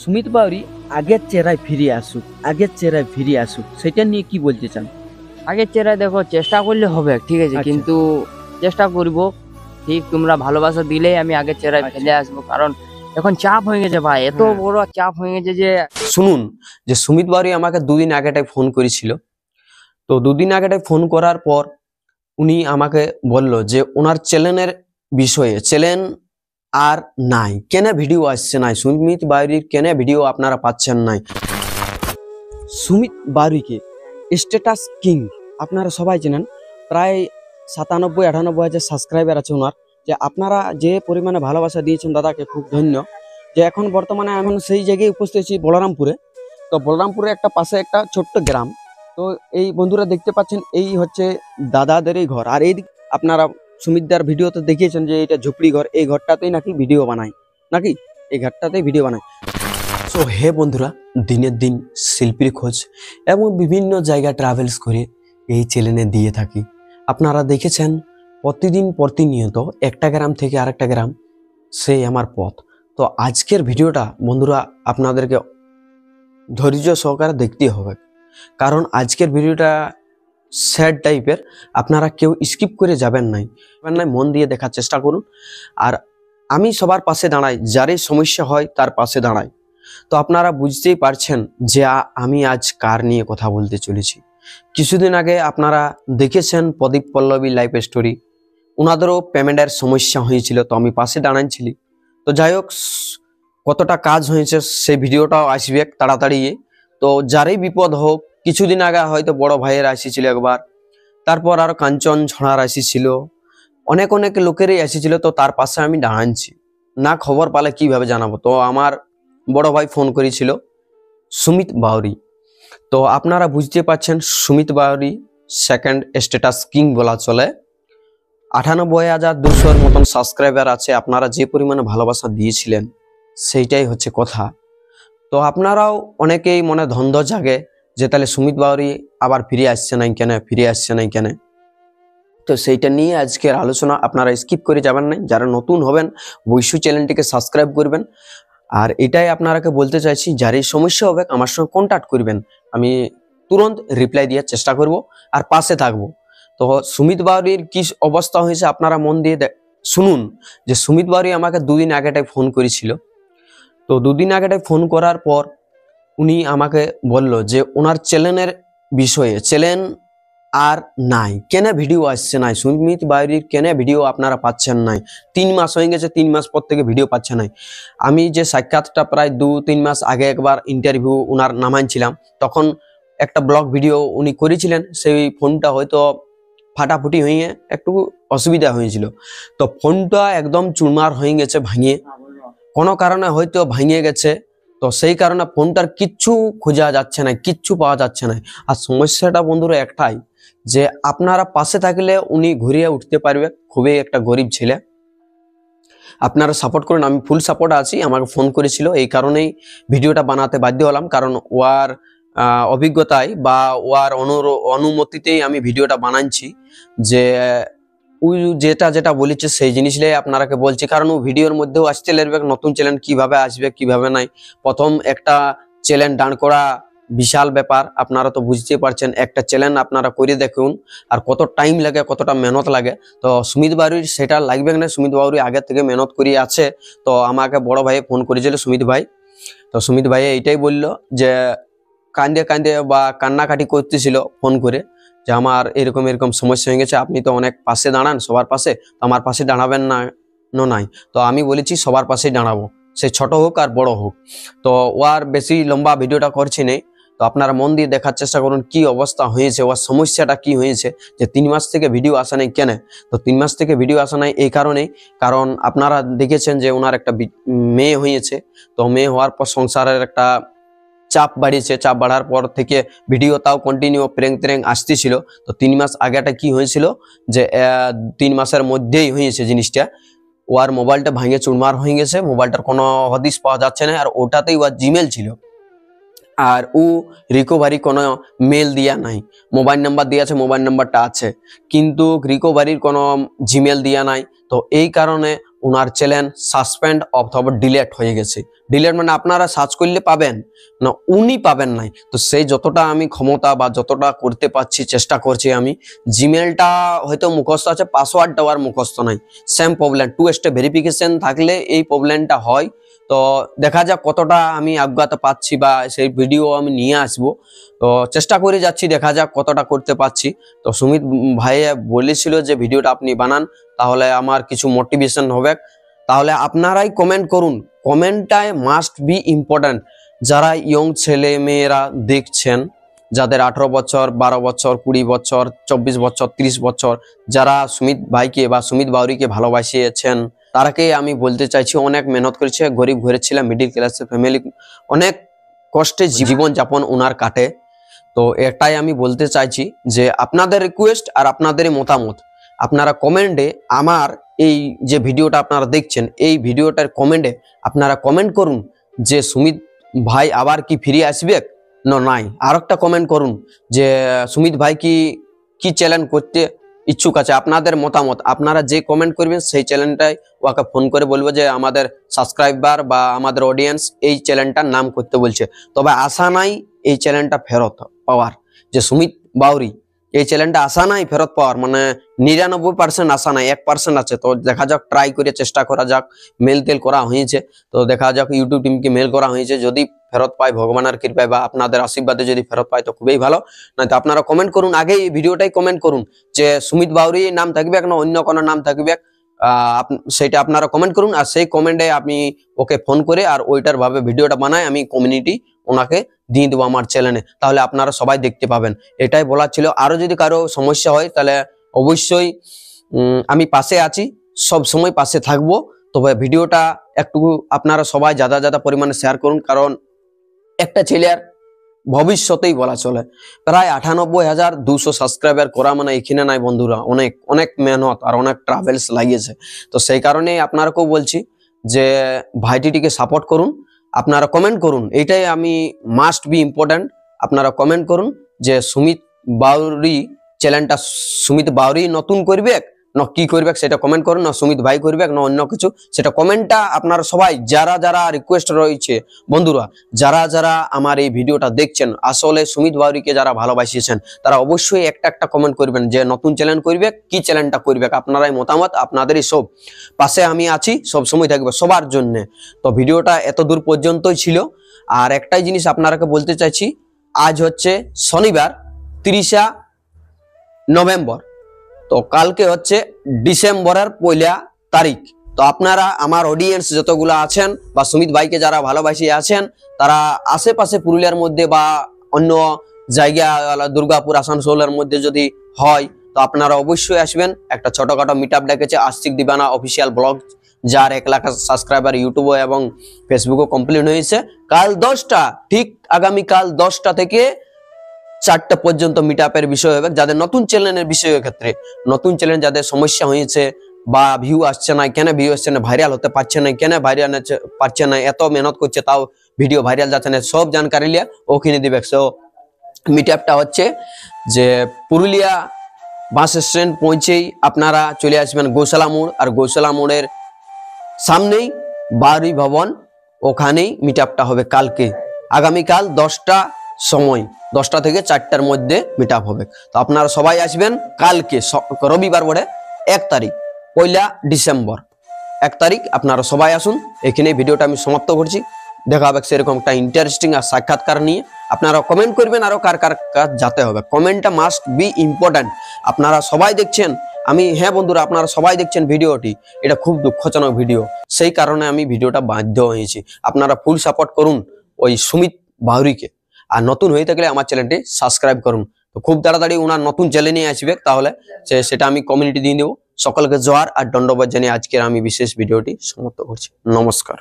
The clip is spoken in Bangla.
সুমিত বাউরি আগের চেহারায় ফিরে আসুক সেটা নিয়ে কি বলতে চান? আগের চেহারায় দেখো, চেষ্টা করলে হবে, ঠিক আছে, আচ্ছা। কিন্তু চেষ্টা করব। ঠিক, তোমরা ভালোবাসা দিলেই আমি আগের চেহারায় আচ্ছা। ফেলে আসবো। কারণ এখন চাপ হয়ে গেছে ভাই, এত হ্যাঁ। বড় চাপ হয়ে গেছে যে শুনুন, যে সুমিত বাউরি আমাকে দুদিন আগেটাই ফোন করেছিল। তো দুদিন আগেটাই ফোন করার পর উনি আমাকে বলল যে ওনার চ্যানেলের বিষয়ে, চ্যানেল আর নাই, কেন ভিডিও আসছে নাই, সুমিত বাউরির কেন ভিডিও আপনারা পাচ্ছেন নাই। সুমিত বাউরিকে স্ট্যাটাস কিং আপনারা সবাই জানেন, প্রায় 97-98 হাজার সাবস্ক্রাইবার আছে ওনার। যে আপনারা যে পরিমাণে ভালোবাসা দিয়েছেন দাদাকে, খুব ধন্য। যে এখন বর্তমানে আমি সেই জায়গায় উপস্থিত আছি বলরামপুরে। তো বলরামপুরে একটা পাশে একটা ছোট্ট গ্রাম। তো এই বন্ধুরা দেখতে পাচ্ছেন, এই হচ্ছে দাদাদেরই ঘর। আর এই আপনারা সুমিতদার ভিডিওতে দেখিয়েছেন যে এটা ঝুপড়ি ঘর, এই ঘরটাতেই নাকি ভিডিও বানায়, নাকি এই ঘরটাতেই ভিডিও বানায়। সো হে বন্ধুরা, দিনের দিন শিল্পীর খোঁজ এবং বিভিন্ন জায়গা ট্রাভেলস করে এই চ্যানেলে দিয়ে থাকি। আপনারা দেখেছেন প্রতিদিন প্রতিনিয়ত একটা গ্রাম থেকে আরেকটা গ্রাম, সেই আমার পথ। তো আজকের ভিডিওটা বন্ধুরা আপনাদেরকে ধৈর্য সহকারে দেখতে হবে, কারণ আজকের ভিডিওটা স্যাড টাইপের। আপনারা কেউ স্কিপ করে যাবেন নাই, মন দিয়ে দেখার চেষ্টা করুন। আর আমি সবার পাশে দাঁড়াই, যারই সমস্যা হয় তার পাশে দাঁড়াই। তো আপনারা বুঝতেই পারছেন যে আমি আজ কার নিয়ে কথা বলতে চলেছি। কিছুদিন আগে আপনারা দেখেছেন প্রদীপ পল্লবী লাইফ স্টোরি, ওনাদেরও পেমেন্টের সমস্যা হয়েছিল, তো আমি পাশে দাঁড়াইছিলি। তো যাই হোক, কতটা কাজ হয়েছে সেই ভিডিওটাও আসবে তাড়াতাড়ি। তো যারই বিপদ হোক, কিছুদিন আগে হয়তো বড় ভাইয়ের আসিছিল একবার, তারপর আরো কাঞ্চন ছড়ার আসিছিল, অনেক অনেক লোকেরই আসিছিল। তো তার পাশে আমি দাঁড়াচ্ছি না, খবর পালে কিভাবে জানাবো। তো আমার বড় ভাই ফোন করেছিল, সুমিত বাউরি। তো আপনারা বুঝতে পারছেন, Sumit Bauri second status king বলা চলে। 98,200 মতন সাবস্ক্রাইবার আছে। আপনারা যে পরিমাণে ভালোবাসা দিয়েছিলেন সেইটাই হচ্ছে কথা। তো আপনারাও অনেকেই মনে ধন্দ জাগে যে তাহলে সুমিত বাউরি আবার ফিরে আসছে নাই কেন। তো সেইটা নিয়ে আজকের আলোচনা। আপনারা স্কিপ করে যাবেন না, যারা নতুন হবেন অবশ্যই চ্যানেলটিকে সাবস্ক্রাইব করবেন। আর এটাই আপনারাকে বলতে চাইছি, যার এই সমস্যা হবে আমার সঙ্গে কন্ট্যাক্ট করবেন, আমি তুরন্ত রিপ্লাই দেওয়ার চেষ্টা করব আর পাশে থাকবো। তো সুমিত বাউরির কি অবস্থা হয়েছে আপনারা মন দিয়ে শুনুন। যে সুমিত বাউরি আমাকে দুদিন আগেটাই ফোন করেছিল। তো দুদিন আগেটাই ফোন করার পর উনি আমাকে বলল যে ওনার চ্যানেলের বিষয়ে, চ্যানেল আর নাই, কেন ভিডিও আসছে নাই, সুমিত বাউরির কেন ভিডিও আপনারা পাচ্ছেন নাই। 3 মাস হয়ে গেছে, 3 মাস পর থেকে ভিডিও পাচ্ছে নাই। আমি যে সাক্ষাৎটা প্রায় 2-3 মাস আগে একবার ইন্টারভিউ ওনার নামাইছিলাম, তখন একটা ব্লগ ভিডিও উনি করেছিলেন। সেই ফোনটা হয়তো ফাটাফুটি হয়ে একটু অসুবিধা হয়েছিল। তো ফোনটা একদম চুরমার হয়ে গেছে, ভাঙিয়ে কোনো কারণে হয়তো ভাঙিয়ে গেছে। তো সেই কারণে ফোনটার কিচ্ছু খোঁজা যাচ্ছে না, কিচ্ছু পাওয়া যাচ্ছে না। আর সমস্যাটা বন্ধুরা একটাই, যে আপনারা পাশে থাকলে উনি ঘুরিয়ে উঠতে পারবে। খুবই একটা গরিব ছেলে, আপনারা সাপোর্ট করুন। আমি ফুল সাপোর্ট আছি। আমাকে ফোন করেছিল, এই কারণেই ভিডিওটা বানাতে বাধ্য হলাম, কারণ ওয়ার অভিজ্ঞতায় বা ওয়ার অনুমতিতেই আমি ভিডিওটা বানাচ্ছি। যে ওই যেটা বলেছে সেই জিনিসটাই আপনারাকে বলছি, কারণ ও ভিডিওর মধ্যেও আসতে লাগবে নতুন চ্যানেল কিভাবে আসবে কিভাবে নাই। প্রথম একটা চ্যানেল দাঁড় করা বিশাল ব্যাপার। আপনারা তো বুঝতেই পারছেন, একটা চ্যানেল আপনারা করে দেখুন আর কত টাইম লাগে, কতটা মেহনত লাগে। তো সুমিত বাউরির সেটা লাগবে না, সুমিত বাউরি আগে থেকে মেহনত করে আছে। তো আমাকে বড় ভাই ফোন করেছিল, সুমিত ভাই। তো সুমিত ভাই এইটাই বললো যে কান্দে কান্দে বা কান্নাকাটি করতেছিল ফোন করে, যে আমার এরকম এরকম সমস্যা হয়ে গেছে, আপনি তো অনেক পাশে দাঁড়ান সবার পাশে, তো আমার পাশে দাঁড়াবেন না নাই। তো আমি বলেছি সবার পাশেই দাঁড়াবো, সে ছোট হোক আর বড় হোক। তো ও আর বেশি লম্বা ভিডিওটা করছি নেই। তো আপনারা মন দিয়ে দেখার চেষ্টা করুন কি অবস্থা হয়েছে, ওর সমস্যাটা কি হয়েছে, যে 3 মাস থেকে ভিডিও আসা নেই কেন। তো 3 মাস থেকে ভিডিও আসা নাই এই কারণেই, কারণ আপনারা দেখেছেন যে ওনার একটা মেয়ে হয়েছে। তো মেয়ে হওয়ার পর সংসারের একটা চাপ বাড়িয়েছে, চাপ বাড়ার পর থেকে ভিডিও তাও কন্টিনিউ প্রেং আসতেছিল। তো 3 মাস আগেটা কি হয়েছিল, যে 3 মাসের মধ্যেই হয়েছে জিনিসটা। ওর মোবাইলটা ভাঙে চুরমার হয়ে গেছে, মোবাইলটার কোনো হদিস পাওয়া যাচ্ছে না। আর ওটাতেই ওর জিমেল ছিল, আর ও রিকভারি কোনো মেল দিয়া নাই। মোবাইল নাম্বার দিয়ে আছে, মোবাইল নাম্বারটা আছে, কিন্তু রিকভারির কোনো জিমেল দিয়া নাই। তো এই কারণে ওনার চ্যানেল সাসপেন্ড অথবা ডিলেট হয়ে গেছে। ডিলেট মানে আপনারা সার্চ করলে পাবেন না, উনি পাবেন নাই। তো সেই যতটা আমি ক্ষমতা বা যতটা করতে পারছি চেষ্টা করছি আমি। জিমেলটা হয়তো মুখস্থ আছে, পাসওয়ার্ডটাও আর মুখস্থ নাই, সেম প্রবলেম। 2 স্টেপ ভেরিফিকেশন থাকলে এই প্রবলেমটা হয়। তো দেখা যাক কতটা আমি অজ্ঞতা পাচ্ছি বা সেই ভিডিও আমি নিয়ে আসবো। তো চেষ্টা করে যাচ্ছি, দেখা যাক কতটা করতে পারছি। তো সুমিত ভাই বলেছিল যে ভিডিওটা আপনি বানান, তাহলে আমার কিছু মোটিভেশন হবে। তাহলে আপনারাই কমেন্ট করুন, কমেন্টটায় মাস্ট বি ইম্পর্ট্যান্ট। যারা ইয়ং ছেলে মেয়েরা দেখছেন, যাদের 18 বছর, 12 বছর, 20 বছর, 24 বছর, 30 বছর, যারা সুমিত ভাইকে বা সুমিত বাউরিকে ভালোবাসিয়েছেন, তারাকে আমি বলতে চাইছি অনেক মেহনত করেছে, গরিব ঘরের ছিল, মিডিল ক্লাসের ফ্যামিলি, অনেক কষ্টে জীবন যাপন ওনার কাটে। তো এটাই আমি বলতে চাইছি যে আপনাদের রিকোয়েস্ট আর আপনাদের মতামত আপনারা কমেন্টে, আমার এই যে ভিডিওটা আপনারা দেখছেন এই ভিডিওটার কমেন্টে আপনারা কমেন্ট করুন যে সুমিত ভাই আবার কি ফিরে আসবে না নাই। আর একটা কমেন্ট করুন যে সুমিত ভাই কি চ্যালেঞ্জ করতে ইচ্ছুক আছে। আপনাদের মতামত আপনারা যে কমেন্ট করবেন সেই চ্যানেলটাই ওকে ফোন করে বলবো যে আমাদের সাবস্ক্রাইবার বা আমাদের অডিয়েন্স এই চ্যানেলটার নাম করতে বলছে। তবে আশা নাই এই চ্যানেলটা ফেরত পাওয়ার, যে সুমিত বাউরি এই চ্যানেলটা আশা নাই ফেরত পাওয়ার, মানে 99% আশা নাই, 1% আছে। তো দেখা যাক, ট্রাই করে চেষ্টা করা যাক। মেল টেল করা হয়েছে, তো দেখা যাক, ইউটিউব টিমকে মেল করা হয়েছে। যদি ফেরত পাই ভগবানের কৃপায় বা আপনাদের আশীর্বাদে যদি ফেরত পাই তো খুবই ভালো। নয়তো আপনারা কমেন্ট করুন, আগে এই ভিডিওটাই কমেন্ট করুন যে সুমিত বাউরি নাম থাকবে না অন্য কোনো নাম থাকবে, সেটা আপনারা কমেন্ট করুন। আর সেই কমেন্টে আমি ওকে ফোন করে আর ওইটার ভাবে ভিডিওটা বানাই, আমি কমিউনিটি ওনাকে দিয়ে দেবো আমার চ্যানেলে, তাহলে আপনারা সবাই দেখতে পাবেন। এটাই বলার ছিল। আরো যদি কারো সমস্যা হয় তাহলে অবশ্যই আমি পাশে আছি, সব সময় পাশে থাকবো। তবে ভিডিওটা একটু আপনারা সবাই যাদা পরিমাণে শেয়ার করুন, কারণ একটা ছেলের ভবিষ্যতেই বলা চলে প্রায় 98,200 সাবস্ক্রাইবার করা মানে এখানে নাই বন্ধুরা, অনেক অনেক মেহনত আর অনেক ট্রাভেলস লাগিয়েছে। তো সেই কারণে আপনারাকেও বলছি যে ভাইটিকে সাপোর্ট করুন, আপনারা কমেন্ট করুন। এইটাই আমি মাস্ট বি ইম্পর্ট্যান্ট। আপনারা কমেন্ট করুন যে সুমিত বাউরি চ্যানেলটা সুমিত বাউরি নতুন করবে না কি করবে সেটা কমেন্ট করুন, না সুমিত ভাই করবে না অন্য কিছু, সেটা কমেন্টটা আপনারা সবাই যারা রিকোয়েস্ট রয়েছে বন্ধুরা, যারা আমার এই ভিডিওটা দেখছেন, আসলে সুমিত বাউরিকে যারা ভালোবাসিয়েছেন তারা অবশ্যই একটা কমেন্ট করবেন যে নতুন চ্যানেল করবে কি চ্যানেলটা করবে। আপনারাই মতামত, আপনাদেরই সব পাশে আমি আছি, সব সময় থাকবে সবার জন্য। তো ভিডিওটা এত দূর পর্যন্তই ছিল। আর একটাই জিনিস আপনারাকে বলতে চাইছি, আজ হচ্ছে শনিবার 30 নভেম্বর, তো কালকে হচ্ছে ডিসেম্বরের 1 তারিখ। তো আপনারা আমার অডিয়েন্স যতগুলো আছেন বা সুমিত ভাইকে যারা ভালোবাসি আছেন, তারা আশেপাশে পুরুলিয়ার মধ্যে বা অন্য জায়গা দুর্গাপুর আসানসোলের মধ্যে যদি হয় তো আপনারা অবশ্যই আসবেন। একটা ছোটখাটো মিট আপ ডেকেছে আস্তিক দিবানা অফিসিয়াল ব্লগ, যার 1 লাখ সাবস্ক্রাইবার ইউটিউবে এবং ফেসবুকে কমপ্লিট হয়েছে। কাল 10টা, ঠিক আগামীকাল 10টা থেকে 4টা পর্যন্ত মিট আপের বিষয় হবে। যাদের নতুন চ্যানেলের বিষয়ের ক্ষেত্রে, নতুন চ্যানেল যাদের সমস্যা হয়েছে বা ভিউ আসছে না, কেন ভিউ আসছে না, ভাইরাল হতে পারছে না, কেন ভাইরাল পারছে না, এত মেহনত করছে তাও ভিডিও ভাইরাল যাচ্ছে না, সব জানকারি লিয়া ওখানে দিবে। সো মিট আপটা হচ্ছে যে পুরুলিয়া বাস স্ট্যান্ড পৌঁছেই আপনারা চলে আসবেন গৌশালা মোড়, আর গৌশালা মোড়ের সামনেই বাউরি ভবন, ওখানেই মিট আপটা হবে কালকে আগামীকাল 10টা সময়, 10টা থেকে 4টার মধ্যে মিট আপ হবে। তো আপনারা সবাই আসবেন কালকে, রবিবার বলে 1 তারিখ, 1 ডিসেম্বর 1 তারিখ। আপনারা সবাই আসুন। এখানে ভিডিওটা আমি সমাপ্ত করছি। দেখা হবে সেরকম একটা ইন্টারেস্টিং আর সাক্ষাৎকার নিয়ে। আপনারা কমেন্ট করবেন আরো কার কার কাজ যেতে হবে, কমেন্টটা মাস্ট বি ইম্পর্ট্যান্ট। আপনারা সবাই দেখছেন, আমি হ্যাঁ বন্ধুরা আপনারা সবাই দেখছেন ভিডিওটি, এটা খুব দুঃখজনক ভিডিও, সেই কারণে আমি ভিডিওটা বাধ্য হয়েছি। আপনারা ফুল সাপোর্ট করুন ওই সুমিত বাউরিকে, আর নতুন হয়ে থাকলে আমার চ্যানেলটি সাবস্ক্রাইব করুন। তো খুব তাড়াতাড়ি ওনার নতুন চ্যানেল নিয়ে আসবে, তাহলে সেটা আমি কমিউনিটি দিয়ে দেবো। সকলকে জোহার আর দণ্ডবাদ জানিয়ে আজকের আমি বিশেষ ভিডিওটি সমাপ্ত করছি। নমস্কার।